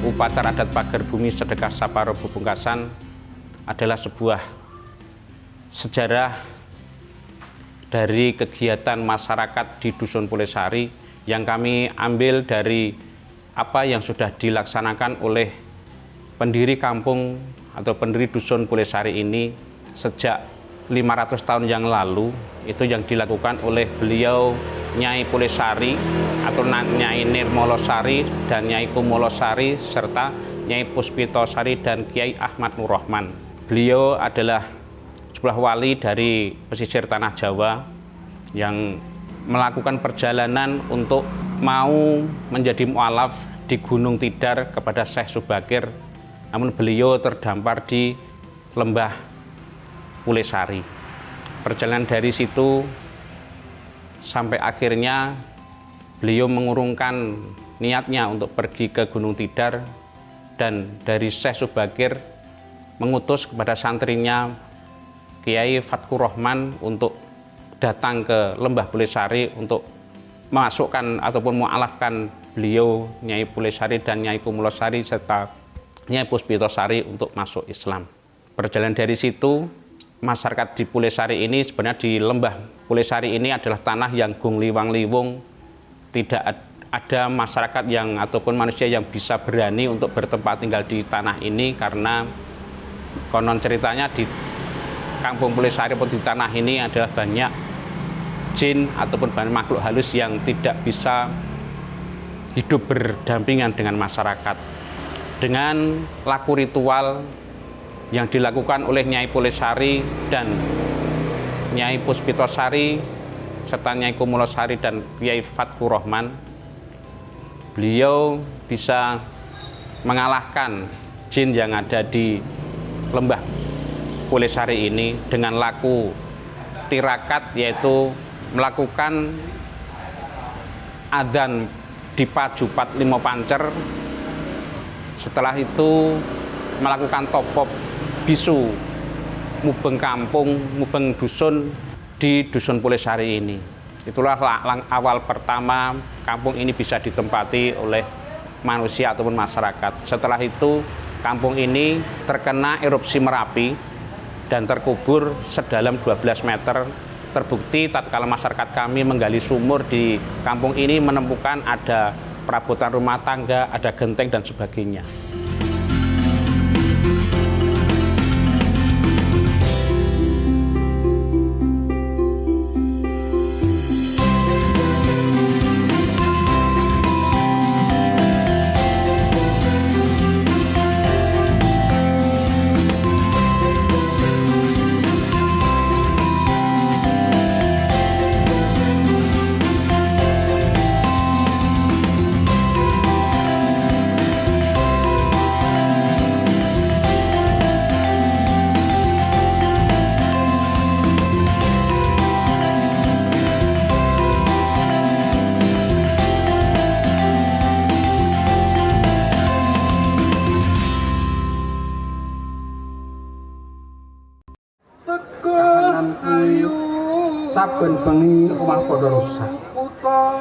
Upacara adat pagar bumi sedekah Saparo Bubungkasan adalah sebuah sejarah dari kegiatan masyarakat di Dusun Pulesari yang kami ambil dari apa yang sudah dilaksanakan oleh pendiri kampung atau pendiri Dusun Pulesari ini sejak 500 tahun yang lalu. Itu yang dilakukan oleh beliau Nyai Pulesari atau Nyai Nirmolosari dan Nyai Kumolosari serta Nyai Puspitosari dan Kiai Ahmad Nur Rahman. Beliau adalah sebuah wali dari pesisir tanah Jawa yang melakukan perjalanan untuk mau menjadi mu'alaf di Gunung Tidar kepada Syekh Subakir, namun beliau terdampar di lembah Pulesari. Perjalanan dari situ sampai akhirnya beliau mengurungkan niatnya untuk pergi ke Gunung Tidar, dan dari Syekh Subakir mengutus kepada santrinya Kiai Fatkur Rahman untuk datang ke lembah Pulesari untuk memasukkan ataupun mu'alafkan beliau Nyai Pulesari dan Nyai Kumulosari serta Nyai Puspitosari untuk masuk Islam. Perjalanan dari situ, masyarakat di Pulesari ini sebenarnya di lembah Pulesari ini adalah tanah yang gung liwang liwung, tidak ada masyarakat yang ataupun manusia yang bisa berani untuk bertempat tinggal di tanah ini, karena konon ceritanya di kampung Pulesari atau di tanah ini adalah banyak jin ataupun banyak makhluk halus yang tidak bisa hidup berdampingan dengan masyarakat. Dengan laku ritual yang dilakukan oleh Nyai Pulesari dan Nyai Puspitosari serta Nyai Kumulosari dan Kiai Fatkur Rahman, beliau bisa mengalahkan jin yang ada di lembah Pulesari ini dengan laku tirakat, yaitu melakukan adzan di Pajupat Limo Pancer. Setelah itu melakukan topop bisu mubeng kampung, mubeng dusun di Dusun Pulesari ini. Itulah awal pertama kampung ini bisa ditempati oleh manusia ataupun masyarakat. Setelah itu kampung ini terkena erupsi Merapi dan terkubur sedalam 12 meter. Terbukti tatkala masyarakat kami menggali sumur di kampung ini menemukan ada perabotan rumah tangga, ada genteng dan sebagainya. Saben bengi omah padha rusak.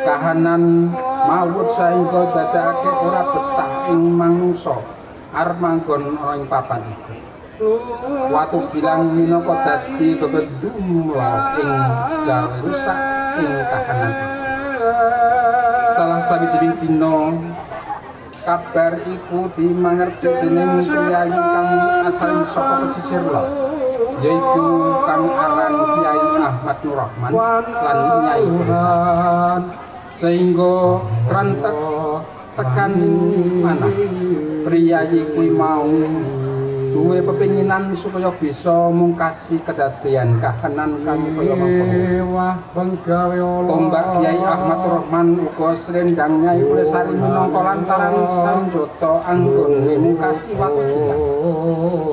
Kahanan mawut saengga dadekake ora betah ing manungsa arep manggon ana ing papan iku. Watu gilang minangka dadi bebedumlah ing gawe rusak ing kahanan. Salah sawijining dina Kabar iku dimangerti dening priyayi kang asring saka pesisir lor, yaiku kang aran Kyai Ahmad Nur Rahman lan Nyai Desa. Sehingga krantek tekan manah priyayi kuwi mau duwe pepinginan supaya bisa mungkasi kedadean kahanan kang kaya mangkono. Tombak Kyai Ahmad Rahman uga srendang Nyai Kulesari minangka lantaran sanjata anggone mungkasi watu kita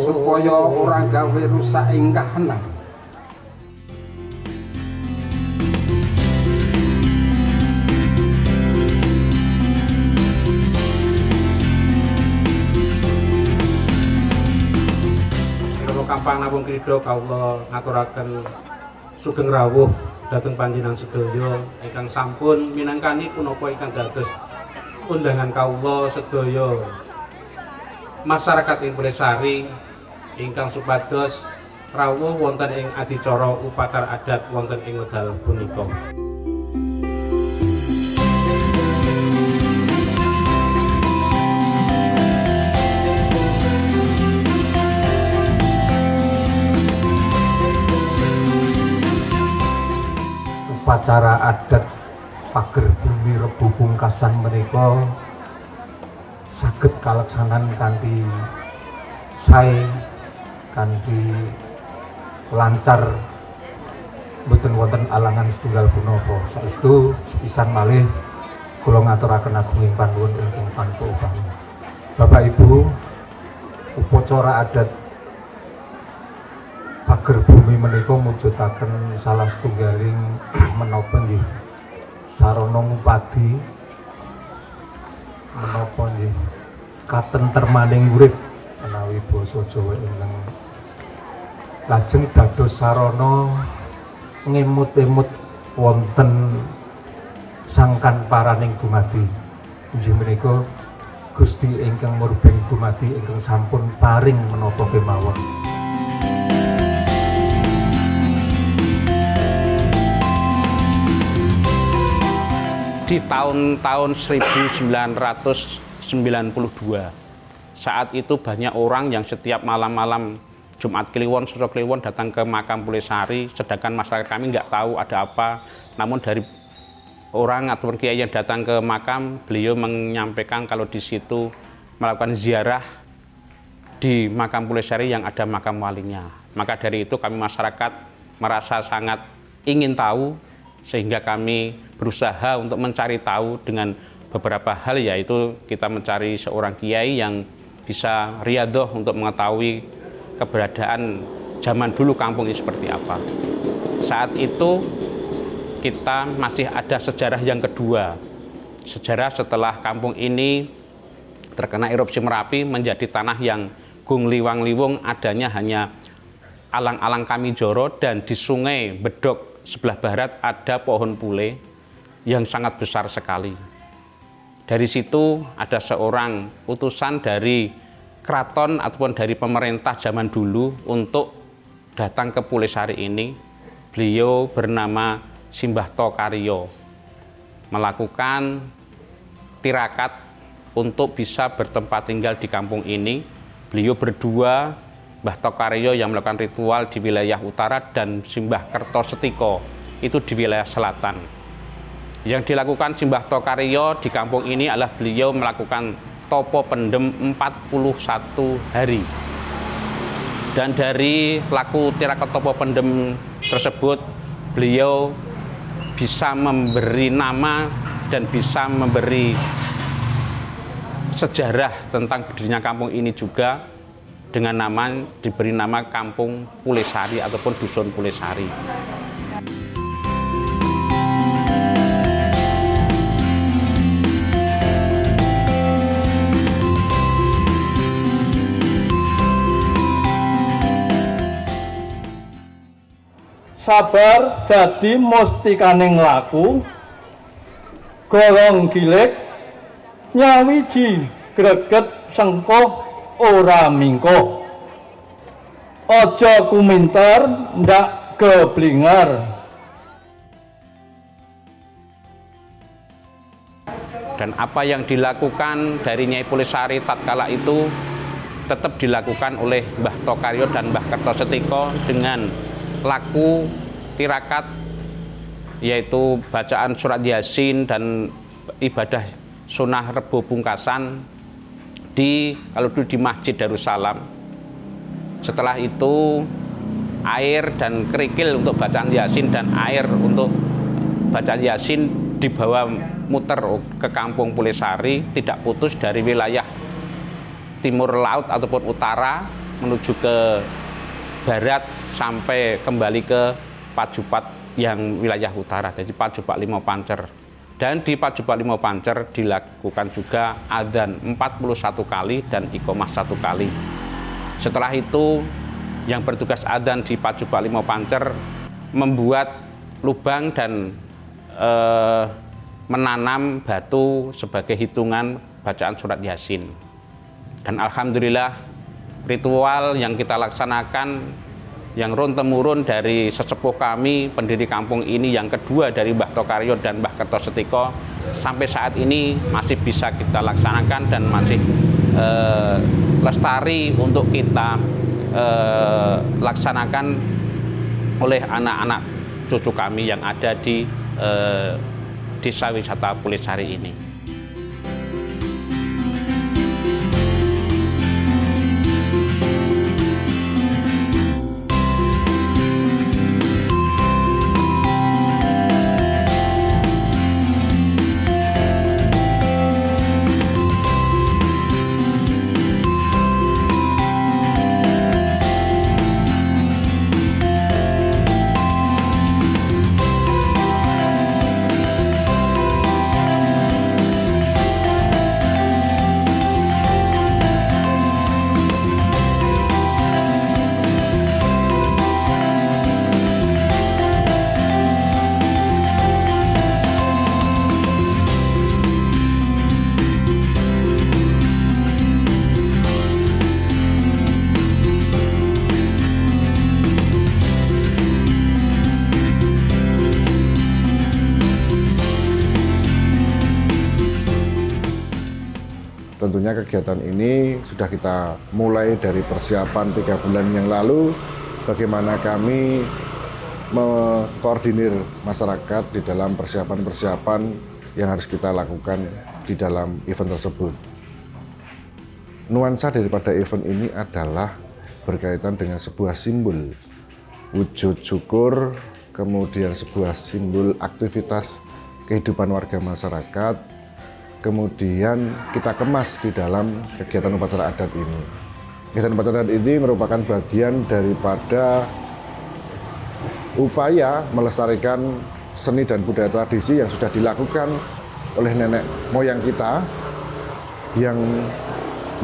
supaya ora gawe rusak ing kahanan. Kampang Namung Krida kawula ngaturaken sugeng rawuh dhateng panjenengan sedaya ingkang sampun minangkani punapa ingkang dados undangan kawula sedaya masyarakat ing Kulesari ingkang supados rawuh wonten ing adicara upacara adat wonten ing wekdal punika. Upacara adat pager bumi Rebu Pungkasan menika saged kaleksanan kanthi sae kanthi lancar boten wonten alangan setunggal punapa. Saestu sepisan malih kula ngaturaken agunging panuwun ingkang panto upami. Bapak Ibu, upacara adat pager bumi menika mujudaken salah setunggaling menapa nggih sarana ngupadi menapa nggih katentremaning urip menawi basa Jawa ingkang lajeng dados sarana ngemut-emut wonten sangkan paraning dumadi. Inggih menika Gusti ingkang murbeng dumadi ingkang sampun paring menapa kemawon. Di tahun-tahun 1992 saat itu banyak orang yang setiap malam-malam Jumat Kliwon, Selasa Kliwon datang ke makam Kulesari, sedangkan masyarakat kami nggak tahu ada apa. Namun dari orang atau kiai yang datang ke makam, beliau menyampaikan kalau di situ melakukan ziarah di makam Kulesari yang ada makam walinya. Maka dari itu kami masyarakat merasa sangat ingin tahu, sehingga kami berusaha untuk mencari tahu dengan beberapa hal, yaitu kita mencari seorang kiai yang bisa riadoh untuk mengetahui keberadaan zaman dulu kampung ini seperti apa. Saat itu kita masih ada sejarah yang kedua. Sejarah setelah kampung ini terkena erupsi Merapi menjadi tanah yang gung liwang-liwung, adanya hanya alang-alang Kamijoro, dan di Sungai Bedok sebelah barat ada pohon pule yang sangat besar sekali. Dari situ ada seorang utusan dari keraton ataupun dari pemerintah zaman dulu untuk datang ke Pulesari ini. Beliau bernama Simbah Tokaryo, melakukan tirakat untuk bisa bertempat tinggal di kampung ini. Beliau berdua, Mbah Tokaryo yang melakukan ritual di wilayah utara dan Simbah Kertosetiko itu di wilayah selatan. Yang dilakukan Simbah Tokaryo di kampung ini adalah beliau melakukan topo pendem 41 hari. Dan dari laku tirakat topo pendem tersebut, beliau bisa memberi nama dan bisa memberi sejarah tentang berdirinya kampung ini juga, dengan diberi nama Kampung Pulesari ataupun Dusun Pulesari. Sabar dadi mustikaning laku, golong gilik nyawiji greget sengkoh ora mingkoh, aja kuminter ndak geblinger. Dan apa yang dilakukan dari Nyai Pulesari tatkala itu tetap dilakukan oleh Mbah Tokaryo dan Mbah Kertosetiko dengan laku tirakat, yaitu bacaan surat Yasin dan ibadah sunnah Rebo Pungkasan kalau dulu di Masjid Darussalam. Setelah itu air dan kerikil untuk bacaan Yasin dan air untuk bacaan Yasin dibawa muter ke Kampung Pulesari, tidak putus dari wilayah timur laut ataupun utara menuju ke barat sampai kembali ke Pajupat yang wilayah utara, jadi Pajupat Limo Pancer. Dan di Pajupat Limo Pancer dilakukan juga adzan 41 kali dan iqomah 1 kali. Setelah itu yang bertugas adzan di Pajupat Limo Pancer membuat lubang dan menanam batu sebagai hitungan bacaan surat Yasin. Dan alhamdulillah ritual yang kita laksanakan yang turun-temurun dari sesepuh kami pendiri kampung ini yang kedua dari Mbah Tokaryo dan Mbah Kertosetiko sampai saat ini masih bisa kita laksanakan dan masih lestari untuk kita laksanakan oleh anak-anak cucu kami yang ada di desa wisata Pulesari ini. Tentunya kegiatan ini sudah kita mulai dari persiapan 3 bulan yang lalu, bagaimana kami mengkoordinir masyarakat di dalam persiapan-persiapan yang harus kita lakukan di dalam event tersebut. Nuansa daripada event ini adalah berkaitan dengan sebuah simbol wujud syukur, kemudian sebuah simbol aktivitas kehidupan warga masyarakat, kemudian kita kemas di dalam kegiatan upacara adat ini. Kegiatan upacara adat ini merupakan bagian daripada upaya melestarikan seni dan budaya tradisi yang sudah dilakukan oleh nenek moyang kita, yang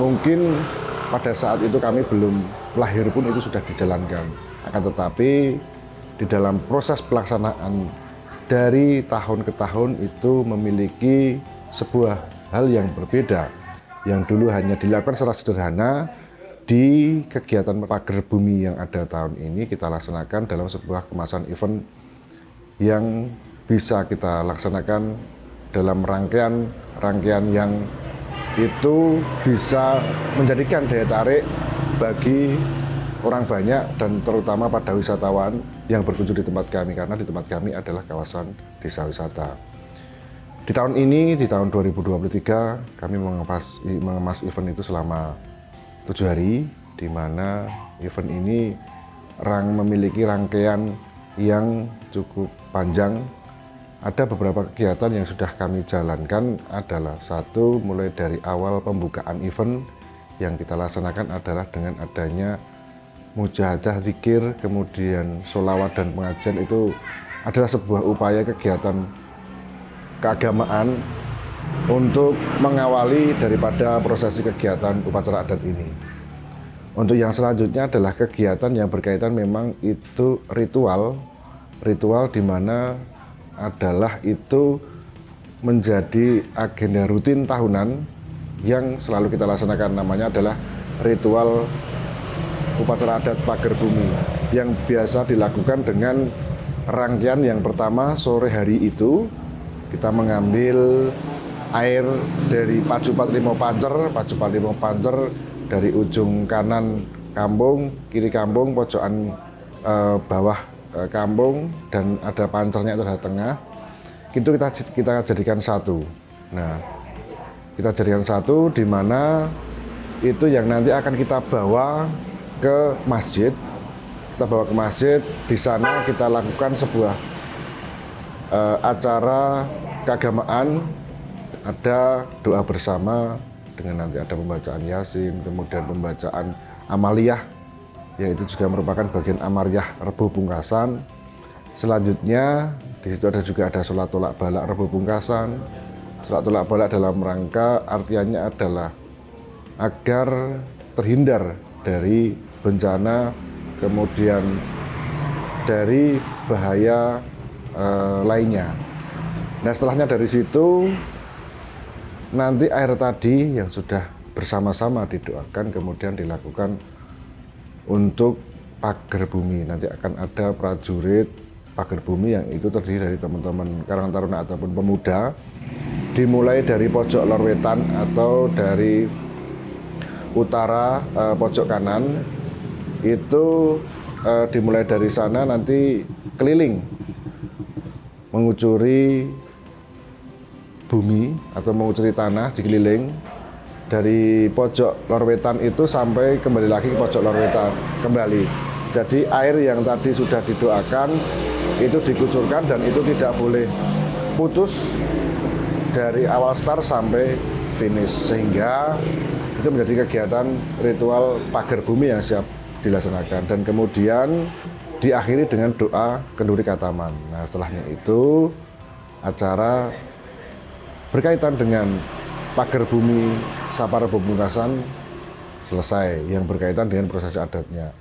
mungkin pada saat itu kami belum lahir pun itu sudah dijalankan. Akan tetapi di dalam proses pelaksanaan dari tahun ke tahun itu memiliki sebuah hal yang berbeda, yang dulu hanya dilakukan secara sederhana. Di kegiatan pagar bumi yang ada tahun ini kita laksanakan dalam sebuah kemasan event yang bisa kita laksanakan dalam rangkaian yang itu bisa menjadikan daya tarik bagi orang banyak dan terutama pada wisatawan yang berkunjung di tempat kami, karena di tempat kami adalah kawasan desa wisata. Di tahun ini, di tahun 2023, kami mengemas event itu selama 7 hari, di mana event ini memiliki rangkaian yang cukup panjang. Ada beberapa kegiatan yang sudah kami jalankan adalah satu, mulai dari awal pembukaan event yang kita laksanakan adalah dengan adanya mujahadah, zikir, kemudian sholawat dan pengajian. Itu adalah sebuah upaya kegiatan keagamaan untuk mengawali daripada prosesi kegiatan upacara adat ini. Untuk yang selanjutnya adalah kegiatan yang berkaitan memang itu ritual di mana adalah itu menjadi agenda rutin tahunan yang selalu kita laksanakan, namanya adalah ritual upacara adat pagar bumi yang biasa dilakukan dengan rangkaian yang pertama sore hari itu kita mengambil air dari Pacupat Limo Pancer dari ujung kanan kampung, kiri kampung, pojokan bawah kampung, dan ada pancernya itu ada tengah. Itu kita jadikan satu. Nah, kita jadikan satu di mana itu yang nanti akan kita bawa ke masjid. Kita bawa ke masjid, di sana kita lakukan sebuah acara keagamaan, ada doa bersama dengan nanti ada pembacaan Yasin, kemudian pembacaan Amaliyah, yaitu juga merupakan bagian Amaliyah Rebo Pungkasan. Selanjutnya di situ juga ada sholat tolak balak Rebo Pungkasan. Sholat tolak balak dalam rangka artiannya adalah agar terhindar dari bencana, kemudian dari bahaya lainnya. Nah, setelahnya dari situ nanti air tadi yang sudah bersama-sama didoakan kemudian dilakukan untuk pagar bumi. Nanti akan ada prajurit pagar bumi yang itu terdiri dari teman-teman Karang Taruna ataupun pemuda, dimulai dari pojok lor wetan atau dari utara pojok kanan, itu dimulai dari sana nanti keliling mengucuri bumi atau mengucuri tanah, dikeliling dari pojok lor wetan itu sampai kembali lagi ke pojok lor wetan kembali. Jadi air yang tadi sudah didoakan itu dikucurkan dan itu tidak boleh putus dari awal start sampai finish, sehingga itu menjadi kegiatan ritual pagar bumi yang siap dilaksanakan, dan kemudian diakhiri dengan doa kenduri kataman. Nah, setelahnya itu acara berkaitan dengan pagar bumi Sapa Rebo Pungkasan selesai, yang berkaitan dengan prosesi adatnya.